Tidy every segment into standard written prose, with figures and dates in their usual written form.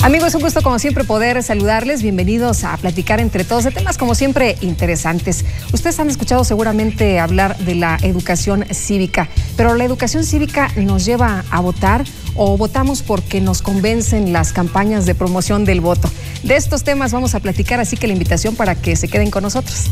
Amigos, un gusto como siempre poder saludarles. Bienvenidos a platicar entre todos de temas como siempre interesantes. Ustedes han escuchado seguramente hablar de la educación cívica, pero la educación cívica nos lleva a votar o votamos porque nos convencen las campañas de promoción del voto. De estos temas vamos a platicar, así que la invitación para que se queden con nosotros.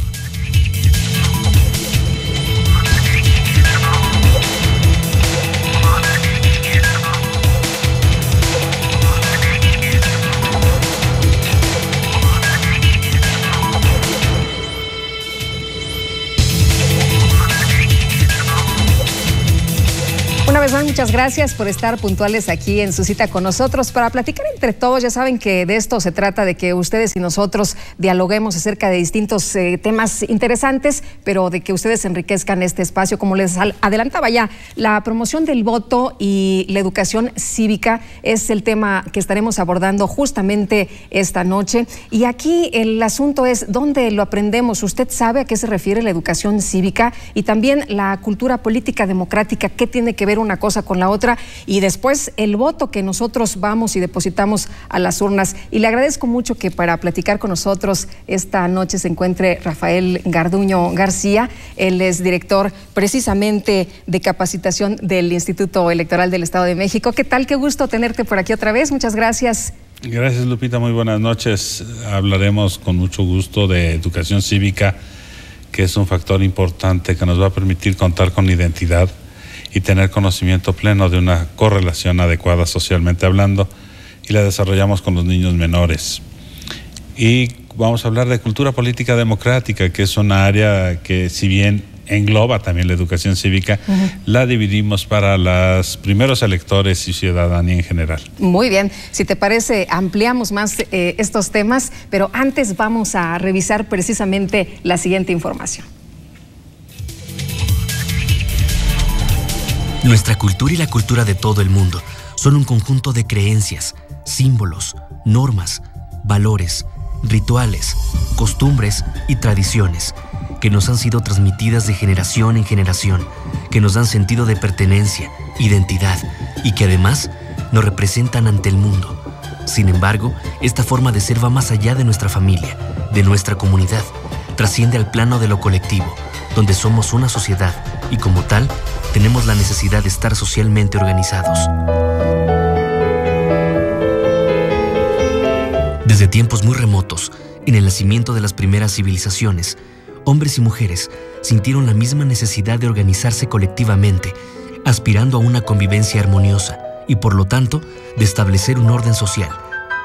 Una vez más, muchas gracias por estar puntuales aquí en su cita con nosotros para platicar entre todos. Ya saben que de esto se trata, de que ustedes y nosotros dialoguemos acerca de distintos temas interesantes, pero de que ustedes enriquezcan este espacio. Como les adelantaba ya, la promoción del voto y la educación cívica es el tema que estaremos abordando justamente esta noche. Y aquí el asunto es ¿dónde lo aprendemos? ¿Usted sabe a qué se refiere la educación cívica? Y también la cultura política democrática, ¿qué tiene que ver una cosa con la otra? Y después el voto que nosotros vamos y depositamos a las urnas. Y le agradezco mucho que para platicar con nosotros esta noche se encuentre Rafael Garduño García. Él es director precisamente de capacitación del Instituto Electoral del Estado de México. ¿Qué tal? Qué gusto tenerte por aquí otra vez. Muchas gracias. Gracias, Lupita. Muy buenas noches. Hablaremos con mucho gusto de educación cívica, que es un factor importante que nos va a permitir contar con identidad y tener conocimiento pleno de una correlación adecuada socialmente hablando, y la desarrollamos con los niños menores. Y vamos a hablar de cultura política democrática, que es una área que, si bien engloba también la educación cívica, la dividimos para los primeros electores y ciudadanía en general. Muy bien, si te parece ampliamos más estos temas, pero antes vamos a revisar precisamente la siguiente información. Nuestra cultura y la cultura de todo el mundo son un conjunto de creencias, símbolos, normas, valores, rituales, costumbres y tradiciones que nos han sido transmitidas de generación en generación, que nos dan sentido de pertenencia, identidad y que además nos representan ante el mundo. Sin embargo, esta forma de ser va más allá de nuestra familia, de nuestra comunidad, trasciende al plano de lo colectivo, donde somos una sociedad y como tal, tenemos la necesidad de estar socialmente organizados. Desde tiempos muy remotos, en el nacimiento de las primeras civilizaciones, hombres y mujeres sintieron la misma necesidad de organizarse colectivamente, aspirando a una convivencia armoniosa y, por lo tanto, de establecer un orden social,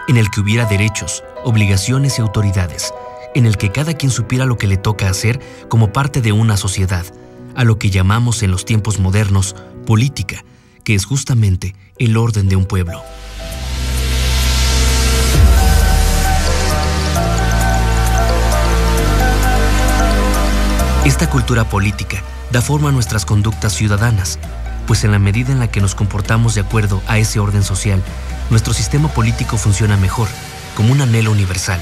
en el que hubiera derechos, obligaciones y autoridades, en el que cada quien supiera lo que le toca hacer como parte de una sociedad, a lo que llamamos en los tiempos modernos política, que es justamente el orden de un pueblo. Esta cultura política da forma a nuestras conductas ciudadanas, pues en la medida en la que nos comportamos de acuerdo a ese orden social, nuestro sistema político funciona mejor, como un anhelo universal.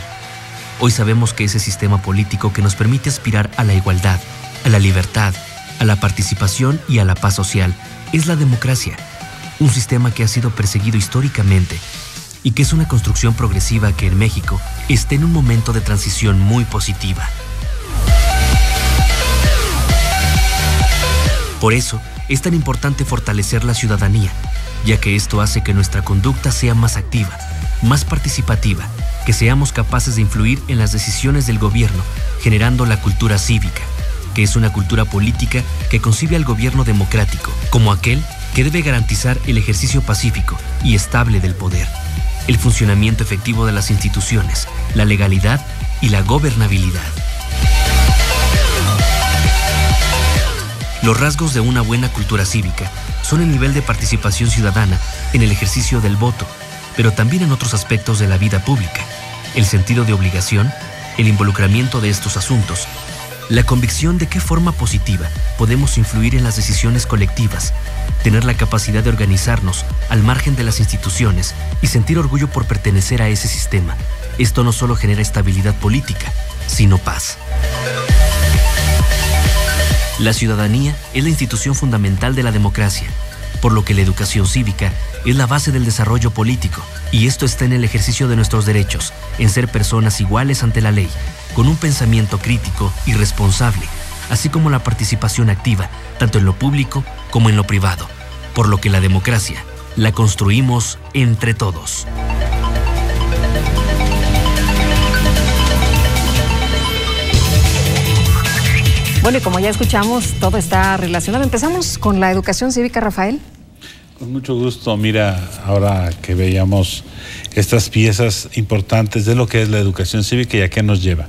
Hoy sabemos que ese sistema político que nos permite aspirar a la igualdad, a la libertad, a la participación y a la paz social es la democracia, un sistema que ha sido perseguido históricamente y que es una construcción progresiva que en México está en un momento de transición muy positiva. Por eso es tan importante fortalecer la ciudadanía, ya que esto hace que nuestra conducta sea más activa, más participativa, que seamos capaces de influir en las decisiones del gobierno, generando la cultura cívica, que es una cultura política que concibe al gobierno democrático como aquel que debe garantizar el ejercicio pacífico y estable del poder, el funcionamiento efectivo de las instituciones, la legalidad y la gobernabilidad. Los rasgos de una buena cultura cívica son el nivel de participación ciudadana en el ejercicio del voto, pero también en otros aspectos de la vida pública, el sentido de obligación, el involucramiento de estos asuntos, la convicción de qué forma positiva podemos influir en las decisiones colectivas, tener la capacidad de organizarnos al margen de las instituciones y sentir orgullo por pertenecer a ese sistema. Esto no solo genera estabilidad política, sino paz. La ciudadanía es la institución fundamental de la democracia, por lo que la educación cívica es la base del desarrollo político, y esto está en el ejercicio de nuestros derechos, en ser personas iguales ante la ley, con un pensamiento crítico y responsable, así como la participación activa, tanto en lo público como en lo privado, por lo que la democracia la construimos entre todos. Bueno, y como ya escuchamos, todo está relacionado. Empezamos con la educación cívica, Rafael. Con mucho gusto. Mira, ahora que veíamos estas piezas importantes de lo que es la educación cívica y a qué nos lleva.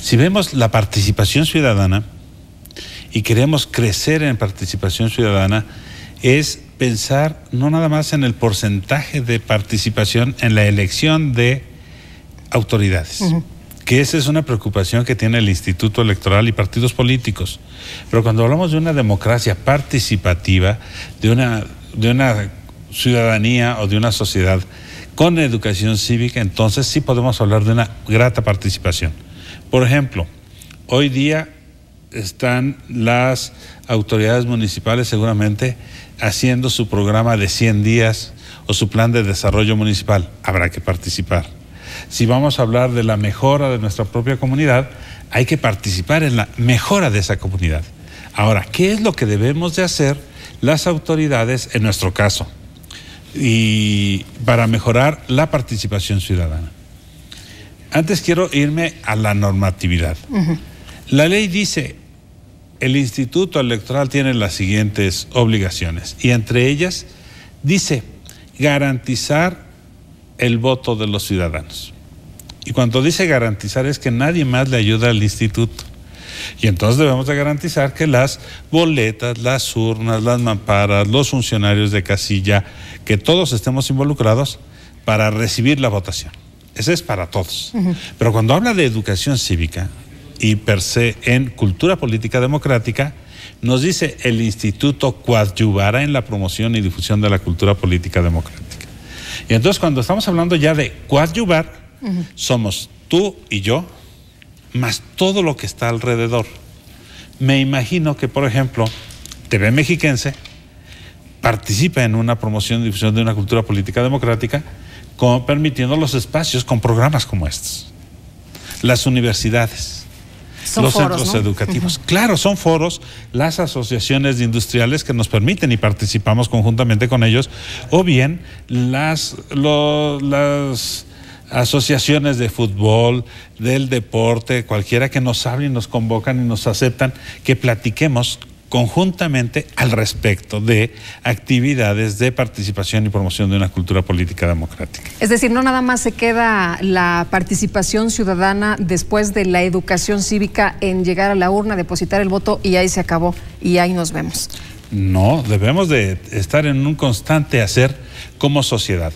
Si vemos la participación ciudadana y queremos crecer en participación ciudadana, es pensar no nada más en el porcentaje de participación en la elección de autoridades, que esa es una preocupación que tiene el Instituto Electoral y partidos políticos. Pero cuando hablamos de una democracia participativa, de una ciudadanía o de una sociedad con educación cívica, entonces sí podemos hablar de una grata participación. Por ejemplo, hoy día están las autoridades municipales seguramente haciendo su programa de 100 días o su plan de desarrollo municipal. Habrá que participar. Si vamos a hablar de la mejora de nuestra propia comunidad, hay que participar en la mejora de esa comunidad. Ahora, ¿qué es lo que debemos de hacer las autoridades en nuestro caso y para mejorar la participación ciudadana? Antes quiero irme a la normatividad. La ley dice, el Instituto Electoral tiene las siguientes obligaciones, y entre ellas dice garantizar el voto de los ciudadanos. Y cuando dice garantizar es que nadie más le ayuda al instituto. Y entonces debemos de garantizar que las boletas, las urnas, las mamparas, los funcionarios de casilla, que todos estemos involucrados para recibir la votación. Ese es para todos. Pero cuando habla de educación cívica y per se en cultura política democrática, nos dice el instituto coadyuvará en la promoción y difusión de la cultura política democrática. Y entonces cuando estamos hablando ya de coadyuvar, somos tú y yo, más todo lo que está alrededor. Me imagino que, por ejemplo, TV Mexiquense participa en una promoción y difusión de una cultura política democrática, permitiendo los espacios con programas como estos. Las universidades, los centros educativos. Claro, son foros, las asociaciones de industriales que nos permiten y participamos conjuntamente con ellos, o bien las asociaciones de fútbol, del deporte, cualquiera que nos hablen, nos convocan y nos aceptan que platiquemos conjuntamente al respecto de actividades de participación y promoción de una cultura política democrática. Es decir, no nada más se queda la participación ciudadana después de la educación cívica en llegar a la urna, depositar el voto y ahí se acabó y ahí nos vemos. No, debemos de estar en un constante hacer como sociedad.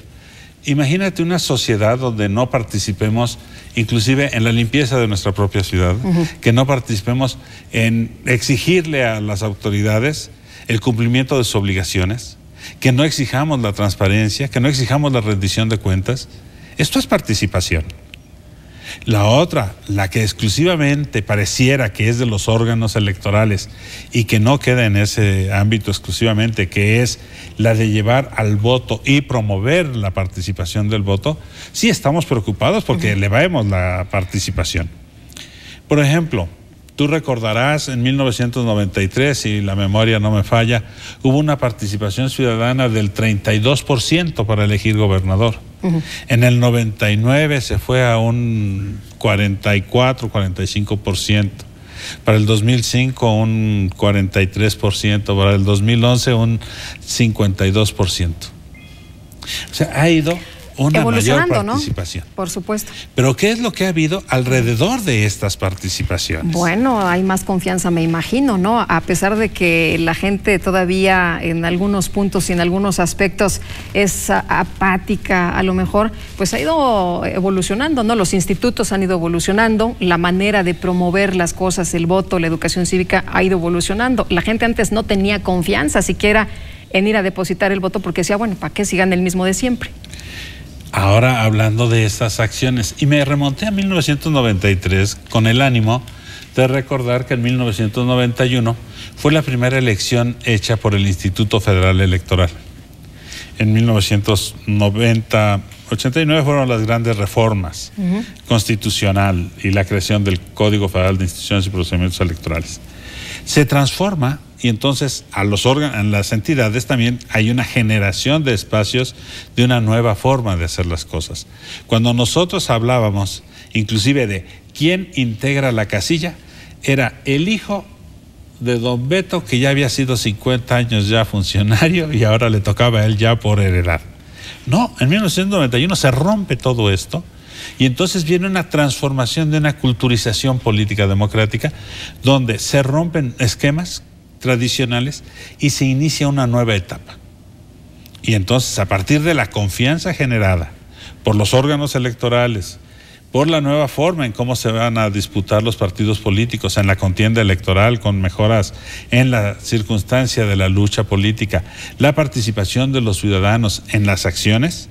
Imagínate una sociedad donde no participemos inclusive en la limpieza de nuestra propia ciudad, que no participemos en exigirle a las autoridades el cumplimiento de sus obligaciones, que no exijamos la transparencia, que no exijamos la rendición de cuentas. Esto es participación. La otra, la que exclusivamente pareciera que es de los órganos electorales y que no queda en ese ámbito exclusivamente, que es la de llevar al voto y promover la participación del voto, sí estamos preocupados porque elevamos la participación. Por ejemplo, tú recordarás en 1993, si la memoria no me falla, hubo una participación ciudadana del 32% para elegir gobernador. En el 99 se fue a un 44, 45%. Para el 2005 un 43%. Para el 2011 un 52%. O sea, ha ido una mayor participación. ¿No? Por supuesto. Pero ¿qué es lo que ha habido alrededor de estas participaciones? Bueno, hay más confianza, me imagino, ¿no? A pesar de que la gente todavía en algunos puntos y en algunos aspectos es apática, a lo mejor, pues ha ido evolucionando, ¿no? Los institutos han ido evolucionando, la manera de promover las cosas, el voto, la educación cívica ha ido evolucionando. La gente antes no tenía confianza siquiera en ir a depositar el voto porque decía, bueno, ¿para qué si gana el mismo de siempre? Ahora hablando de estas acciones, y me remonté a 1993 con el ánimo de recordar que en 1991 fue la primera elección hecha por el Instituto Federal Electoral. en 1989 fueron las grandes reformas constitucional y la creación del Código Federal de Instituciones y Procedimientos Electorales. Se transforma y entonces a los órganos, a las entidades también hay una generación de espacios de una nueva forma de hacer las cosas. Cuando nosotros hablábamos inclusive de quién integra la casilla, era el hijo de don Beto, que ya había sido 50 años ya funcionario y ahora le tocaba a él ya por heredad. No, en 1991 se rompe todo esto y entonces viene una transformación de una culturización política democrática donde se rompen esquemas tradicionales y se inicia una nueva etapa. Y entonces, a partir de la confianza generada por los órganos electorales, por la nueva forma en cómo se van a disputar los partidos políticos en la contienda electoral con mejoras en la circunstancia de la lucha política, la participación de los ciudadanos en las acciones,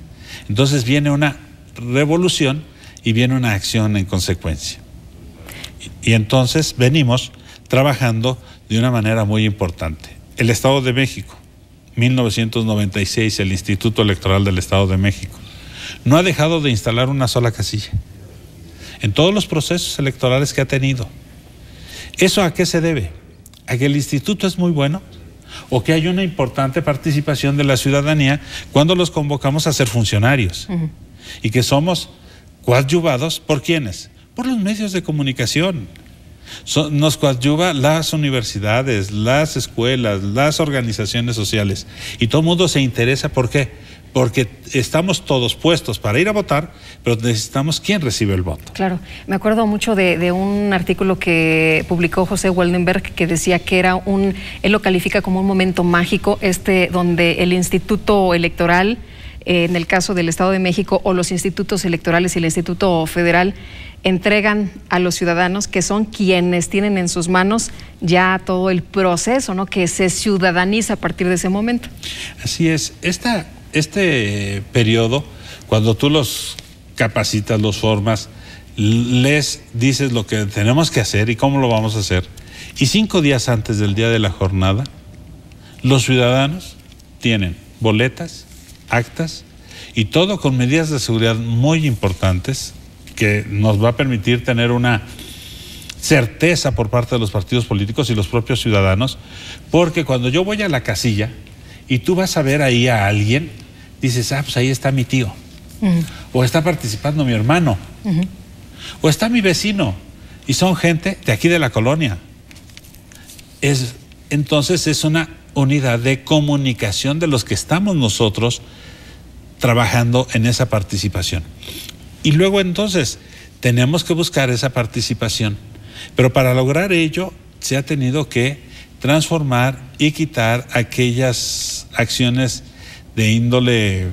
entonces viene una revolución y viene una acción en consecuencia. Y entonces venimos trabajando de una manera muy importante. El Estado de México, 1996, el Instituto Electoral del Estado de México, no ha dejado de instalar una sola casilla en todos los procesos electorales que ha tenido. ¿Eso a qué se debe? ¿A que el instituto es muy bueno? ¿O que hay una importante participación de la ciudadanía cuando los convocamos a ser funcionarios? Y que somos coadyuvados ¿por quiénes? Por los medios de comunicación. Nos coadyuva las universidades, las escuelas, las organizaciones sociales. Y todo el mundo se interesa, ¿por qué? Porque estamos todos puestos para ir a votar, pero necesitamos quién recibe el voto. Claro, me acuerdo mucho de un artículo que publicó José Waldenberg que decía que era él lo califica como un momento mágico, donde el Instituto Electoral, en el caso del Estado de México, o los institutos electorales y el Instituto Federal, entregan a los ciudadanos, que son quienes tienen en sus manos ya todo el proceso, ¿no? Que se ciudadaniza a partir de ese momento. Así es. Este periodo, cuando tú los capacitas, los formas, les dices lo que tenemos que hacer y cómo lo vamos a hacer, y 5 días antes del día de la jornada, los ciudadanos tienen boletas, actas y todo con medidas de seguridad muy importantes que nos va a permitir tener una certeza por parte de los partidos políticos y los propios ciudadanos, porque cuando yo voy a la casilla y tú vas a ver ahí a alguien, dices, pues ahí está mi tío, o está participando mi hermano, o está mi vecino, y son gente de aquí de la colonia. Entonces es una unidad de comunicación de los que estamos nosotros trabajando en esa participación. Y luego entonces tenemos que buscar esa participación, pero para lograr ello se ha tenido que transformar y quitar aquellas acciones de índole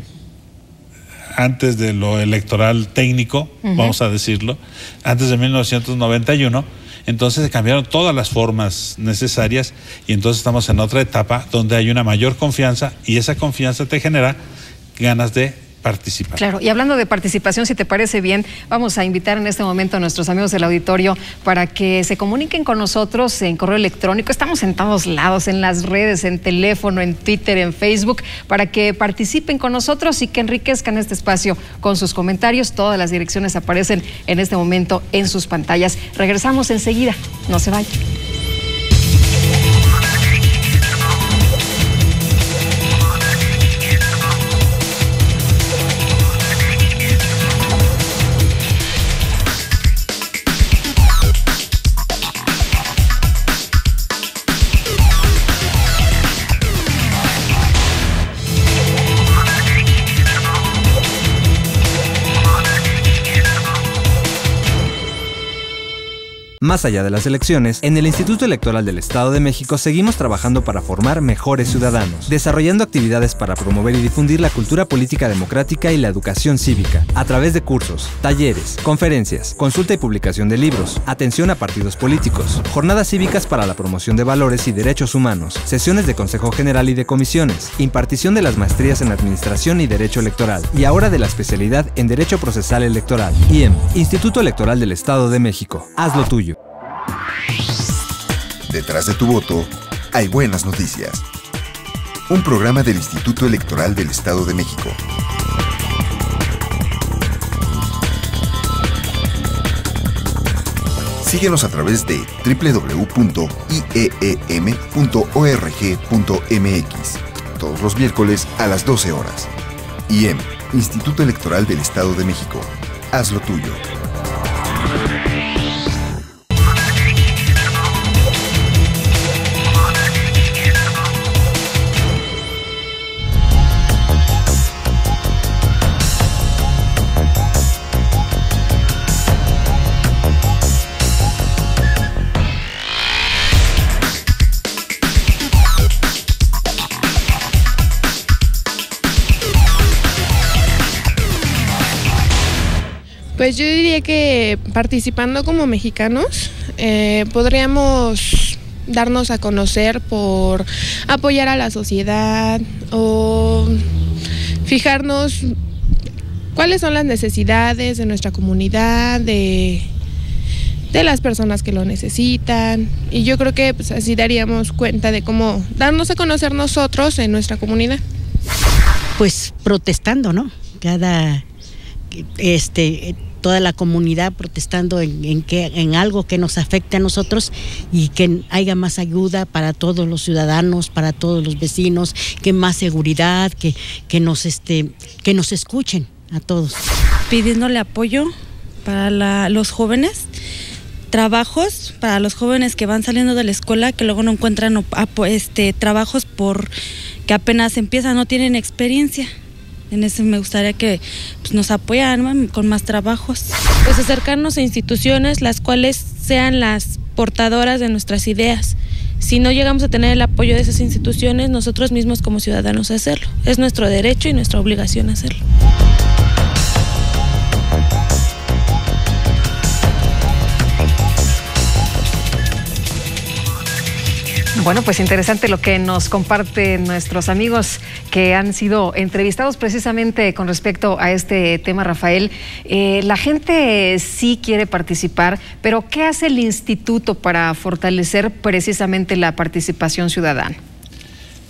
antes de lo electoral técnico, vamos a decirlo, antes de 1991. Entonces se cambiaron todas las formas necesarias y entonces estamos en otra etapa donde hay una mayor confianza y esa confianza te genera ganas de participar. Claro, y hablando de participación, si te parece bien, vamos a invitar en este momento a nuestros amigos del auditorio para que se comuniquen con nosotros en correo electrónico. Estamos en todos lados, en las redes, en teléfono, en Twitter, en Facebook, para que participen con nosotros y que enriquezcan este espacio con sus comentarios. Todas las direcciones aparecen en este momento en sus pantallas. Regresamos enseguida, no se vayan. Más allá de las elecciones, en el Instituto Electoral del Estado de México seguimos trabajando para formar mejores ciudadanos, desarrollando actividades para promover y difundir la cultura política democrática y la educación cívica, a través de cursos, talleres, conferencias, consulta y publicación de libros, atención a partidos políticos, jornadas cívicas para la promoción de valores y derechos humanos, sesiones de Consejo General y de comisiones, impartición de las maestrías en Administración y Derecho Electoral, y ahora de la especialidad en Derecho Procesal Electoral. IEM, Instituto Electoral del Estado de México. Haz lo tuyo. Detrás de tu voto hay buenas noticias. un programa del Instituto Electoral del Estado de México. Síguenos a través de www.ieem.org.mx, todos los miércoles a las 12 horas. IEM, Instituto Electoral del Estado de México. Haz lo tuyo. Pues yo diría que participando como mexicanos podríamos darnos a conocer por apoyar a la sociedad o fijarnos cuáles son las necesidades de nuestra comunidad, de las personas que lo necesitan, y yo creo que pues, así daríamos cuenta de cómo darnos a conocer nosotros en nuestra comunidad. Pues protestando, ¿no? Toda la comunidad protestando en algo que nos afecte a nosotros y que haya más ayuda para todos los ciudadanos, para todos los vecinos, que más seguridad, que nos escuchen a todos. Pidiéndole apoyo para los jóvenes, trabajos para los jóvenes que van saliendo de la escuela, que luego no encuentran trabajos porque apenas empiezan, no tienen experiencia. En eso me gustaría que nos apoyaran con más trabajos. Pues acercarnos a instituciones las cuales sean las portadoras de nuestras ideas. Si no llegamos a tener el apoyo de esas instituciones, nosotros mismos como ciudadanos hacerlo. Es nuestro derecho y nuestra obligación hacerlo. Bueno, pues interesante lo que nos comparten nuestros amigos que han sido entrevistados precisamente con respecto a este tema, Rafael. La gente sí quiere participar, pero ¿qué hace el instituto para fortalecer precisamente la participación ciudadana?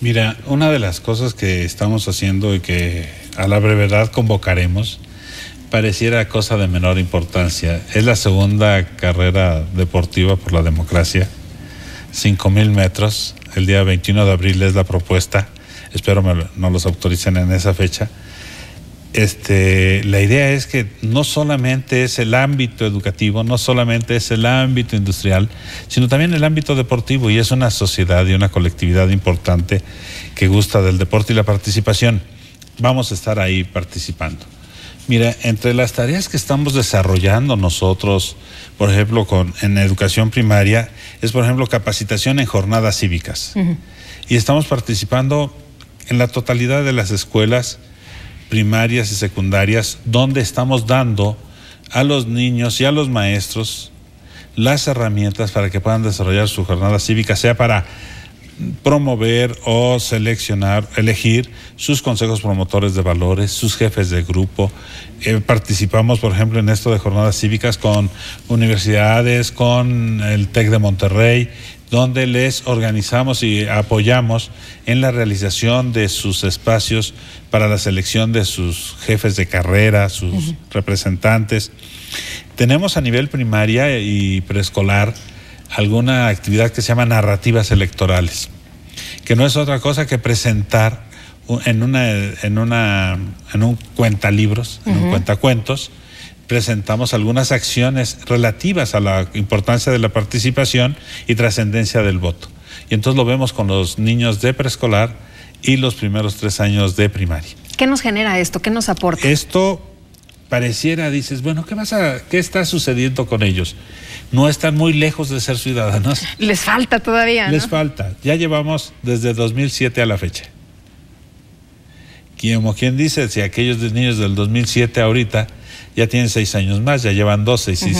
Mira, una de las cosas que estamos haciendo y que a la brevedad convocaremos, pareciera cosa de menor importancia, es la segunda carrera deportiva por la democracia. 5,000 metros, el día 21 de abril es la propuesta, espero no los autoricen en esa fecha. La idea es que no solamente es el ámbito educativo, no solamente es el ámbito industrial, sino también el ámbito deportivo, y es una sociedad y una colectividad importante que gusta del deporte y la participación. Vamos a estar ahí participando. Mira, entre las tareas que estamos desarrollando nosotros, por ejemplo, en educación primaria, es, por ejemplo, capacitación en jornadas cívicas. Y estamos participando en la totalidad de las escuelas primarias y secundarias, donde estamos dando a los niños y a los maestros las herramientas para que puedan desarrollar su jornada cívica, sea para promover o seleccionar, elegir sus consejos promotores de valores, sus jefes de grupo. Participamos, por ejemplo, en esto de jornadas cívicas con universidades, con el TEC de Monterrey, donde les organizamos y apoyamos en la realización de sus espacios para la selección de sus jefes de carrera, sus representantes. Tenemos a nivel primaria y preescolar alguna actividad que se llama narrativas electorales, que no es otra cosa que presentar en un cuentalibros, en un cuentacuentos, presentamos algunas acciones relativas a la importancia de la participación y trascendencia del voto. Y entonces lo vemos con los niños de preescolar y los primeros 3 años de primaria. ¿Qué nos genera esto? ¿Qué nos aporta? Esto pareciera, dices, bueno, ¿qué está sucediendo con ellos? No están muy lejos de ser ciudadanos. Les falta todavía, ¿no? Les falta. Ya llevamos desde 2007 a la fecha. Como quien dice, si aquellos niños del 2007 ahorita ya tienen 6 años más, ya llevan 12. Y si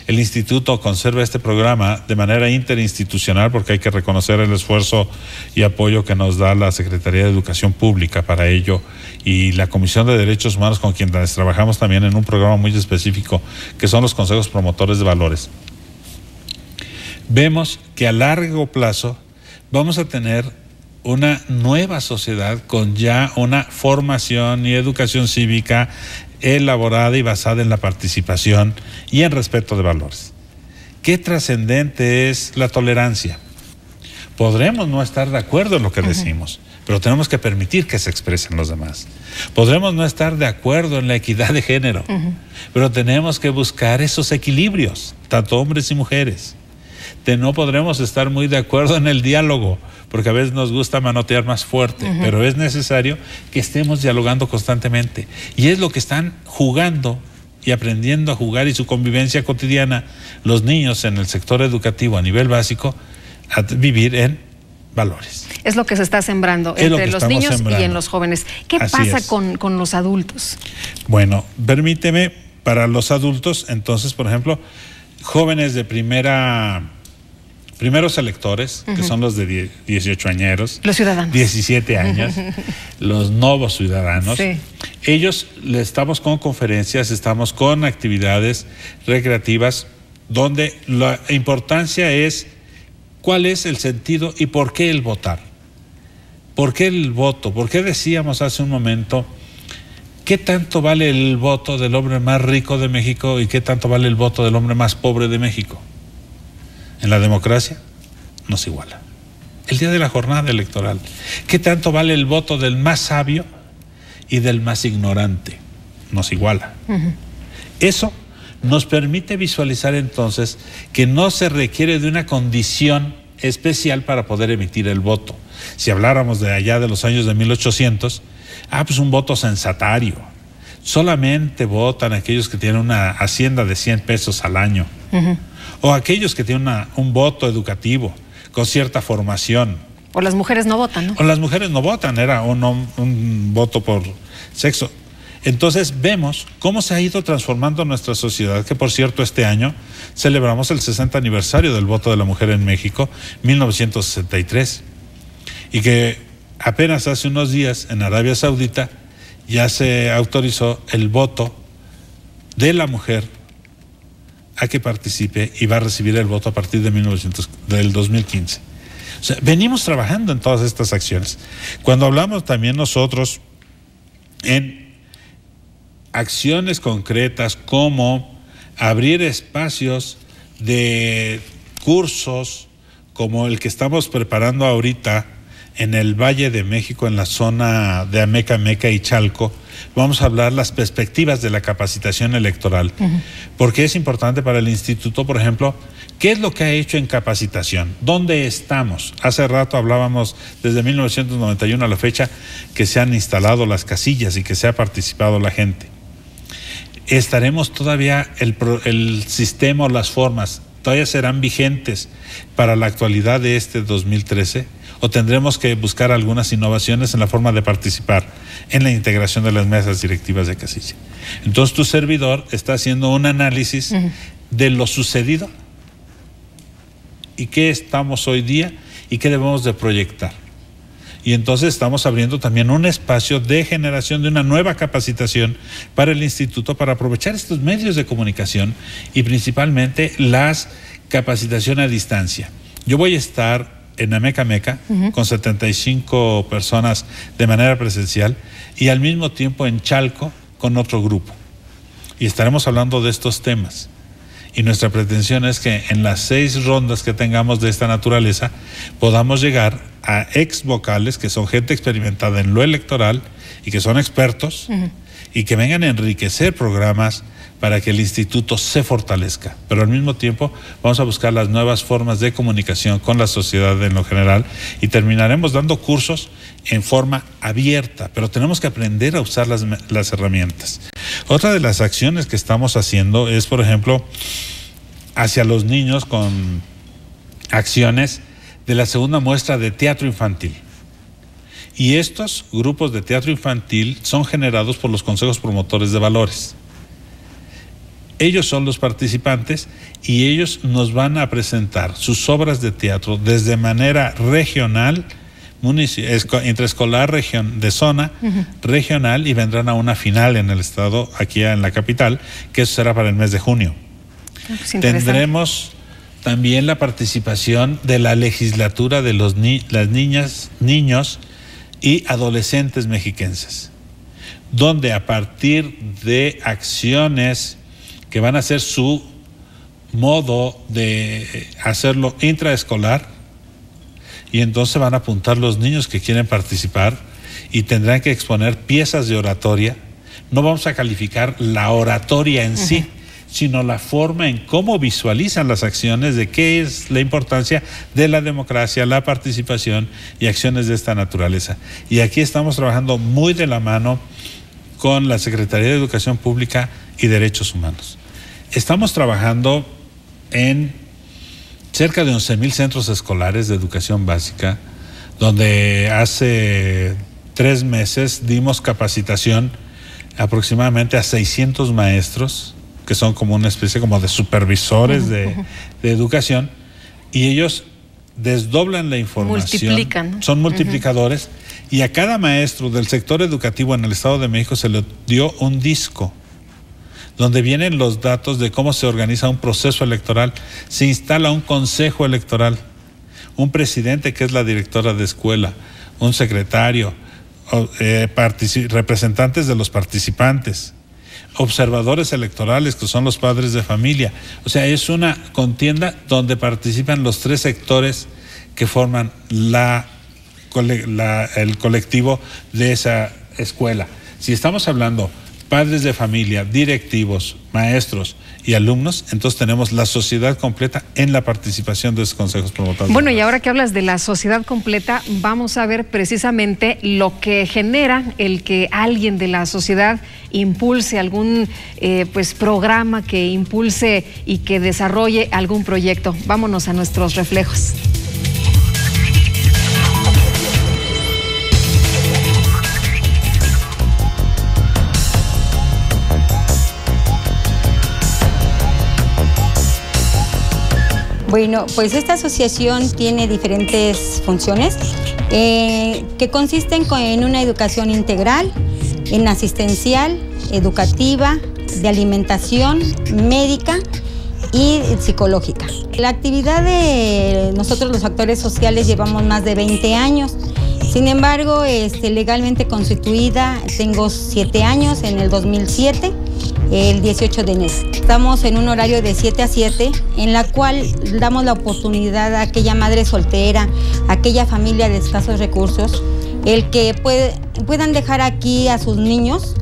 el instituto conserva este programa de manera interinstitucional, porque hay que reconocer el esfuerzo y apoyo que nos da la Secretaría de Educación Pública para ello, y la Comisión de Derechos Humanos, con quienes trabajamos también en un programa muy específico, que son los consejos promotores de valores. Vemos que a largo plazo vamos a tener una nueva sociedad con ya una formación y educación cívica elaborada y basada en la participación y en respeto de valores. Qué trascendente es la tolerancia. Podremos no estar de acuerdo en lo que decimos, pero tenemos que permitir que se expresen los demás. Podremos no estar de acuerdo en la equidad de género, pero tenemos que buscar esos equilibrios, tanto hombres y mujeres. No podremos estar muy de acuerdo en el diálogo, porque a veces nos gusta manotear más fuerte, pero es necesario que estemos dialogando constantemente. Y es lo que están jugando y aprendiendo a jugar, y su convivencia cotidiana los niños en el sector educativo a nivel básico, a vivir en valores. Es lo que se está sembrando entre los niños y en los jóvenes. ¿Qué pasa con los adultos? Bueno, permíteme, para los adultos, entonces, por ejemplo, jóvenes de primeros electores, que son los de 18 añeros, los ciudadanos, 17 años, los nuevos ciudadanos, ellos estamos con conferencias, estamos con actividades recreativas, donde la importancia es cuál es el sentido y por qué el votar. ¿Por qué el voto? ¿Por qué decíamos hace un momento qué tanto vale el voto del hombre más rico de México y qué tanto vale el voto del hombre más pobre de México? En la democracia nos iguala. El día de la jornada electoral, ¿qué tanto vale el voto del más sabio y del más ignorante? Nos iguala. Eso nos permite visualizar entonces que no se requiere de una condición especial para poder emitir el voto. Si habláramos de allá de los años de 1800, pues un voto censatario. Solamente votan aquellos que tienen una hacienda de 100 pesos al año. O aquellos que tienen un voto educativo, con cierta formación. O las mujeres no votan, ¿no? O las mujeres no votan, era un voto por sexo. Entonces vemos cómo se ha ido transformando nuestra sociedad, que por cierto este año celebramos el 60 aniversario del voto de la mujer en México, 1963, y que apenas hace unos días en Arabia Saudita ya se autorizó el voto de la mujer a que participe y va a recibir el voto a partir de del 2015. O sea, venimos trabajando en todas estas acciones. Cuando hablamos también nosotros en acciones concretas como abrir espacios de cursos como el que estamos preparando ahorita en el Valle de México, en la zona de Amecameca y Chalco, vamos a hablar las perspectivas de la capacitación electoral, porque es importante para el instituto, por ejemplo, ¿qué es lo que ha hecho en capacitación? ¿Dónde estamos? Hace rato hablábamos desde 1991 a la fecha que se han instalado las casillas y que se ha participado la gente. ¿Estaremos todavía, el sistema o las formas, todavía serán vigentes para la actualidad de este 2013? ¿O tendremos que buscar algunas innovaciones en la forma de participar en la integración de las mesas directivas de casilla? Entonces tu servidor está haciendo un análisis de lo sucedido y qué estamos hoy día y qué debemos de proyectar. Y entonces estamos abriendo también un espacio de generación de una nueva capacitación para el instituto para aprovechar estos medios de comunicación y principalmente las capacitación a distancia. Yo voy a estar en Amecameca con 75 personas de manera presencial y al mismo tiempo en Chalco con otro grupo. Y estaremos hablando de estos temas. Y nuestra pretensión es que en las 6 rondas que tengamos de esta naturaleza podamos llegar a ex vocales, que son gente experimentada en lo electoral y que son expertos y que vengan a enriquecer programas para que el instituto se fortalezca. Pero al mismo tiempo vamos a buscar las nuevas formas de comunicación con la sociedad en lo general y terminaremos dando cursos en forma abierta, pero tenemos que aprender a usar las herramientas. Otra de las acciones que estamos haciendo es, por ejemplo, hacia los niños con acciones de la segunda muestra de teatro infantil. Y estos grupos de teatro infantil son generados por los consejos promotores de valores. Ellos son los participantes y ellos nos van a presentar sus obras de teatro desde manera regional, interescolar, de zona regional, y vendrán a una final en el estado, aquí en la capital, que eso será para el mes de junio. Tendremos también la participación de la legislatura de las niñas, niños y adolescentes mexiquenses, donde a partir de acciones que van a ser su modo de hacerlo intraescolar, y entonces van a apuntar los niños que quieren participar y tendrán que exponer piezas de oratoria. No vamos a calificar la oratoria en sí, sino la forma en cómo visualizan las acciones, de qué es la importancia de la democracia, la participación y acciones de esta naturaleza. Y aquí estamos trabajando muy de la mano con la Secretaría de Educación Pública y Derechos Humanos. Estamos trabajando en cerca de 11,000 centros escolares de educación básica, donde hace 3 meses dimos capacitación aproximadamente a 600 maestros, que son como una especie como de supervisores de educación, y ellos desdoblan la información, multiplican, son multiplicadores, y a cada maestro del sector educativo en el Estado de México se le dio un disco donde vienen los datos de cómo se organiza un proceso electoral. Se instala un consejo electoral, un presidente que es la directora de escuela, un secretario, representantes de los participantes, observadores electorales que son los padres de familia. O sea, es una contienda donde participan los 3 sectores que forman el colectivo de esa escuela. Si estamos hablando padres de familia, directivos, maestros y alumnos, entonces tenemos la sociedad completa en la participación de esos consejos promotores. Bueno, y ahora que hablas de la sociedad completa, vamos a ver precisamente lo que genera el que alguien de la sociedad impulse algún programa, que impulse y que desarrolle algún proyecto. Vámonos a nuestros reflejos. Bueno, pues esta asociación tiene diferentes funciones que consisten en una educación integral, en asistencial, educativa, de alimentación, médica y psicológica. La actividad de nosotros los actores sociales llevamos más de 20 años. Sin embargo, legalmente constituida, tengo 7 años, en el 2007, el 18 de enero. Estamos en un horario de 7 a 7, en la cual damos la oportunidad a aquella madre soltera, a aquella familia de escasos recursos, el que puedan dejar aquí a sus niños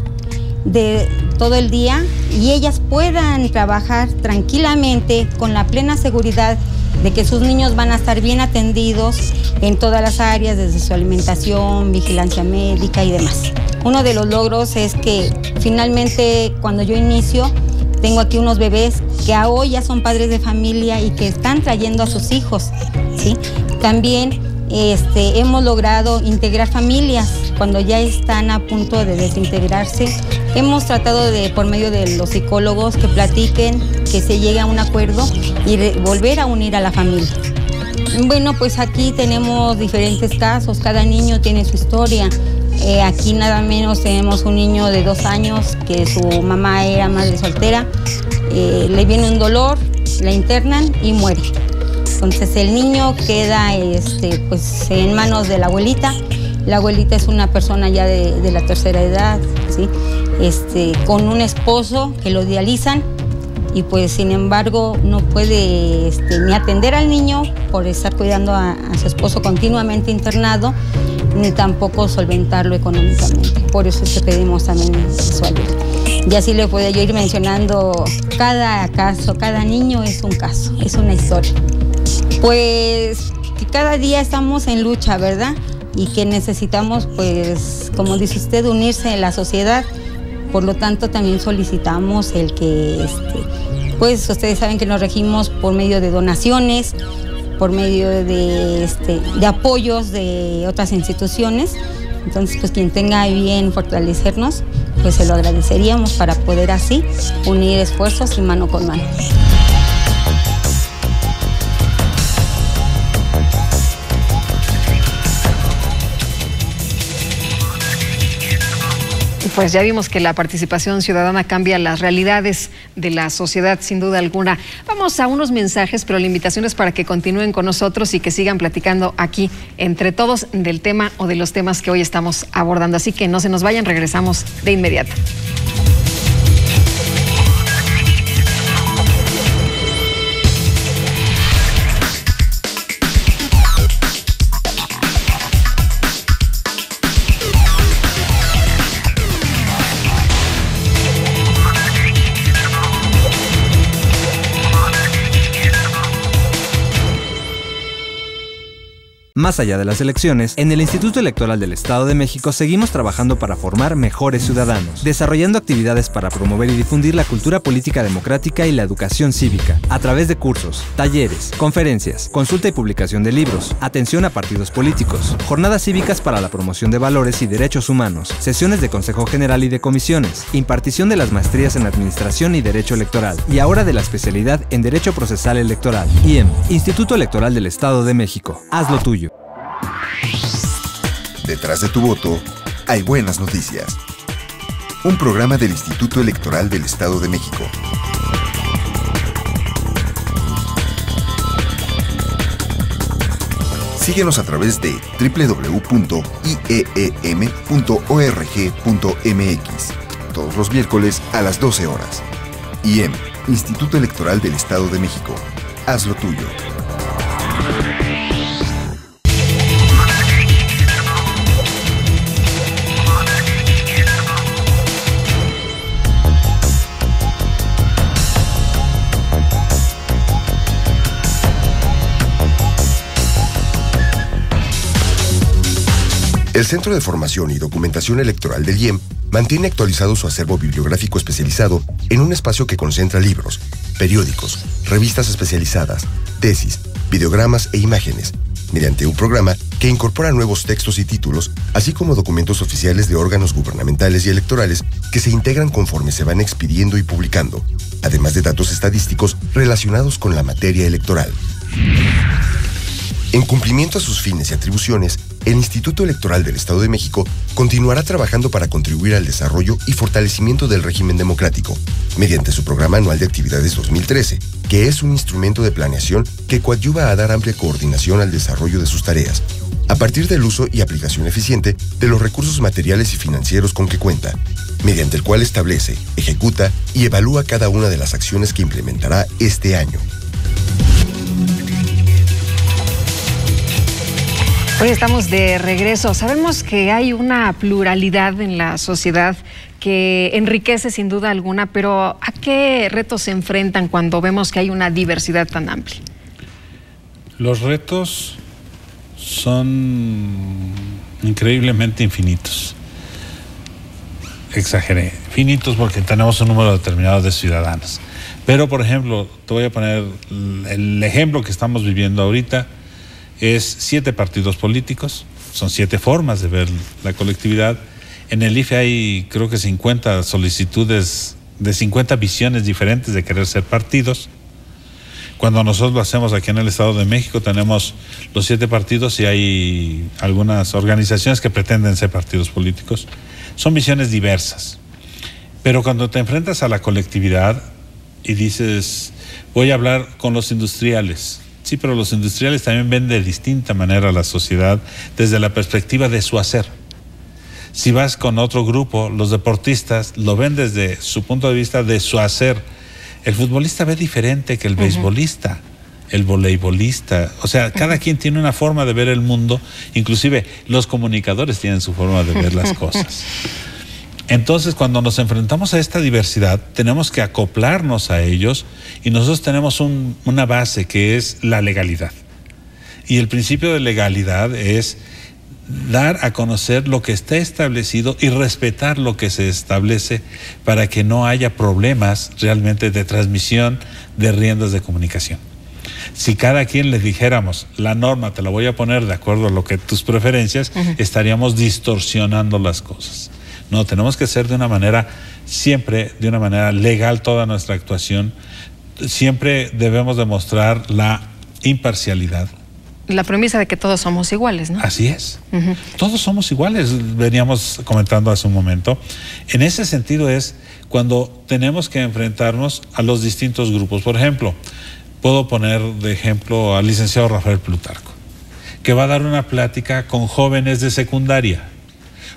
de todo el día y ellas puedan trabajar tranquilamente con la plena seguridad de que sus niños van a estar bien atendidos en todas las áreas, desde su alimentación, vigilancia médica y demás. Uno de los logros es que finalmente cuando yo inicio, tengo aquí unos bebés que hoy ya son padres de familia y que están trayendo a sus hijos, ¿sí? También hemos logrado integrar familias cuando ya están a punto de desintegrarse. Hemos tratado por medio de los psicólogos que platiquen, que se llegue a un acuerdo y volver a unir a la familia. Bueno, pues aquí tenemos diferentes casos, cada niño tiene su historia. Aquí nada menos tenemos un niño de 2 años que su mamá era madre soltera, le viene un dolor, la internan y muere. Entonces el niño queda pues en manos de la abuelita. La abuelita es una persona ya de la tercera edad, ¿sí? Con un esposo que lo dializan y pues sin embargo no puede ni atender al niño por estar cuidando a su esposo continuamente internado, ni tampoco solventarlo económicamente. Por eso es que pedimos también su ayuda. Y así le puedo yo ir mencionando cada caso, cada niño es un caso, es una historia. Pues que cada día estamos en lucha, ¿verdad? Y que necesitamos, pues, como dice usted, unirse en la sociedad. Por lo tanto, también solicitamos el que, pues, ustedes saben que nos regimos por medio de donaciones, por medio de apoyos de otras instituciones. Entonces, pues, quien tenga bien fortalecernos, pues se lo agradeceríamos para poder así unir esfuerzos y mano con mano. Pues ya vimos que la participación ciudadana cambia las realidades de la sociedad, sin duda alguna. Vamos a unos mensajes, pero la invitación es para que continúen con nosotros y que sigan platicando aquí entre todos del tema o de los temas que hoy estamos abordando. Así que no se nos vayan, regresamos de inmediato. Más allá de las elecciones, en el Instituto Electoral del Estado de México seguimos trabajando para formar mejores ciudadanos, desarrollando actividades para promover y difundir la cultura política democrática y la educación cívica, a través de cursos, talleres, conferencias, consulta y publicación de libros, atención a partidos políticos, jornadas cívicas para la promoción de valores y derechos humanos, sesiones de Consejo General y de comisiones, impartición de las maestrías en Administración y Derecho Electoral, y ahora de la especialidad en Derecho Procesal Electoral. IEM, Instituto Electoral del Estado de México. Haz lo tuyo. Detrás de tu voto, hay buenas noticias. Un programa del Instituto Electoral del Estado de México. Síguenos a través de www.ieem.org.mx. Todos los miércoles a las 12 horas. IEM, Instituto Electoral del Estado de México. Haz lo tuyo. El Centro de Formación y Documentación Electoral del IEM mantiene actualizado su acervo bibliográfico especializado en un espacio que concentra libros, periódicos, revistas especializadas, tesis, videogramas e imágenes, mediante un programa que incorpora nuevos textos y títulos, así como documentos oficiales de órganos gubernamentales y electorales que se integran conforme se van expidiendo y publicando, además de datos estadísticos relacionados con la materia electoral. En cumplimiento a sus fines y atribuciones, el Instituto Electoral del Estado de México continuará trabajando para contribuir al desarrollo y fortalecimiento del régimen democrático, mediante su Programa Anual de Actividades 2013, que es un instrumento de planeación que coadyuva a dar amplia coordinación al desarrollo de sus tareas, a partir del uso y aplicación eficiente de los recursos materiales y financieros con que cuenta, mediante el cual establece, ejecuta y evalúa cada una de las acciones que implementará este año. Hoy estamos de regreso. Sabemos que hay una pluralidad en la sociedad que enriquece sin duda alguna, pero ¿a qué retos se enfrentan cuando vemos que hay una diversidad tan amplia? Los retos son increíblemente infinitos. Exageré, finitos porque tenemos un número determinado de ciudadanos. Pero, por ejemplo, te voy a poner el ejemplo que estamos viviendo ahorita. Es 7 partidos políticos, son 7 formas de ver la colectividad. En el IFE hay, creo que 50 solicitudes de 50 visiones diferentes de querer ser partidos. Cuando nosotros lo hacemos aquí en el Estado de México, tenemos los 7 partidos y hay algunas organizaciones que pretenden ser partidos políticos. Son visiones diversas. Pero cuando te enfrentas a la colectividad y dices, voy a hablar con los industriales. Sí, pero los industriales también ven de distinta manera a la sociedad desde la perspectiva de su hacer. Si vas con otro grupo, los deportistas lo ven desde su punto de vista de su hacer. El futbolista ve diferente que el beisbolista, el voleibolista. O sea, cada quien tiene una forma de ver el mundo, inclusive los comunicadores tienen su forma de ver las cosas. Entonces, cuando nos enfrentamos a esta diversidad, tenemos que acoplarnos a ellos y nosotros tenemos una base que es la legalidad. Y el principio de legalidad es dar a conocer lo que está establecido y respetar lo que se establece para que no haya problemas realmente de transmisión de riendas de comunicación. Si cada quien le dijéramos, la norma te la voy a poner de acuerdo a lo que tus preferencias, estaríamos distorsionando las cosas. No, tenemos que hacer de una manera, siempre de una manera legal toda nuestra actuación. Siempre debemos demostrar la imparcialidad, La premisa de que todos somos iguales, ¿no? Así es. Todos somos iguales, veníamos comentando hace un momento. En ese sentido es cuando tenemos que enfrentarnos a los distintos grupos. Por ejemplo, puedo poner de ejemplo al licenciado Rafael Plutarco, que va a dar una plática con jóvenes de secundaria.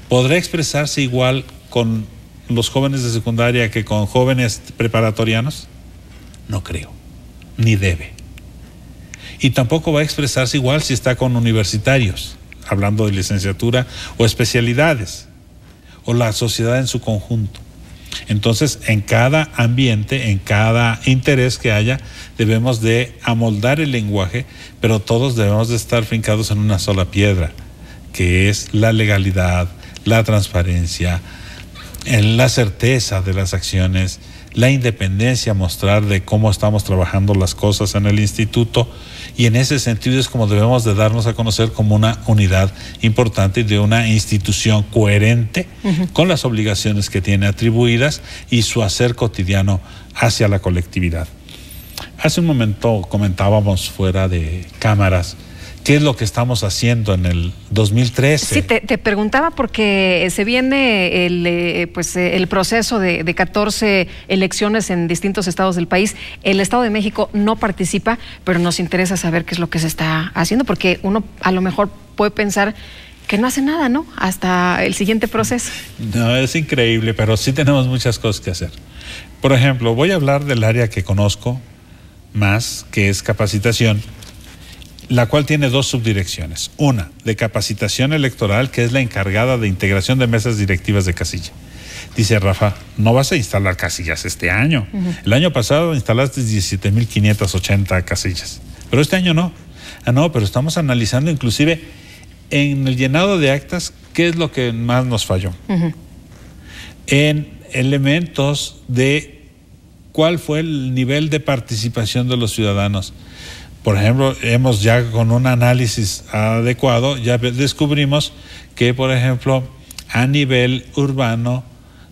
¿Podrá expresarse igual con los jóvenes de secundaria que con jóvenes preparatorianos? No creo, ni debe. Y tampoco va a expresarse igual si está con universitarios, hablando de licenciatura o especialidades, o la sociedad en su conjunto. Entonces, en cada ambiente, en cada interés que haya, debemos de amoldar el lenguaje, pero todos debemos de estar fincados en una sola piedra, que es la legalidad, la transparencia, en la certeza de las acciones, la independencia, mostrar de cómo estamos trabajando las cosas en el instituto, y en ese sentido es como debemos de darnos a conocer como una unidad importante de una institución coherente con las obligaciones que tiene atribuidas y su hacer cotidiano hacia la colectividad. Hace un momento comentábamos fuera de cámaras qué es lo que estamos haciendo en el 2013. Sí, te preguntaba porque se viene el proceso de 14 elecciones en distintos estados del país. El Estado de México no participa, pero nos interesa saber qué es lo que se está haciendo, porque uno a lo mejor puede pensar que no hace nada, ¿no? Hasta el siguiente proceso. No, es increíble, pero sí tenemos muchas cosas que hacer. Por ejemplo, voy a hablar del área que conozco más, que es capacitación, la cual tiene dos subdirecciones. Una, de capacitación electoral, que es la encargada de integración de mesas directivas de casilla. Dice Rafa, no vas a instalar casillas este año. El año pasado instalaste 17,580 casillas, pero este año no. No, pero estamos analizando inclusive en el llenado de actas qué es lo que más nos falló. En elementos de cuál fue el nivel de participación de los ciudadanos. Por ejemplo, hemos ya con un análisis adecuado, ya descubrimos que, por ejemplo, a nivel urbano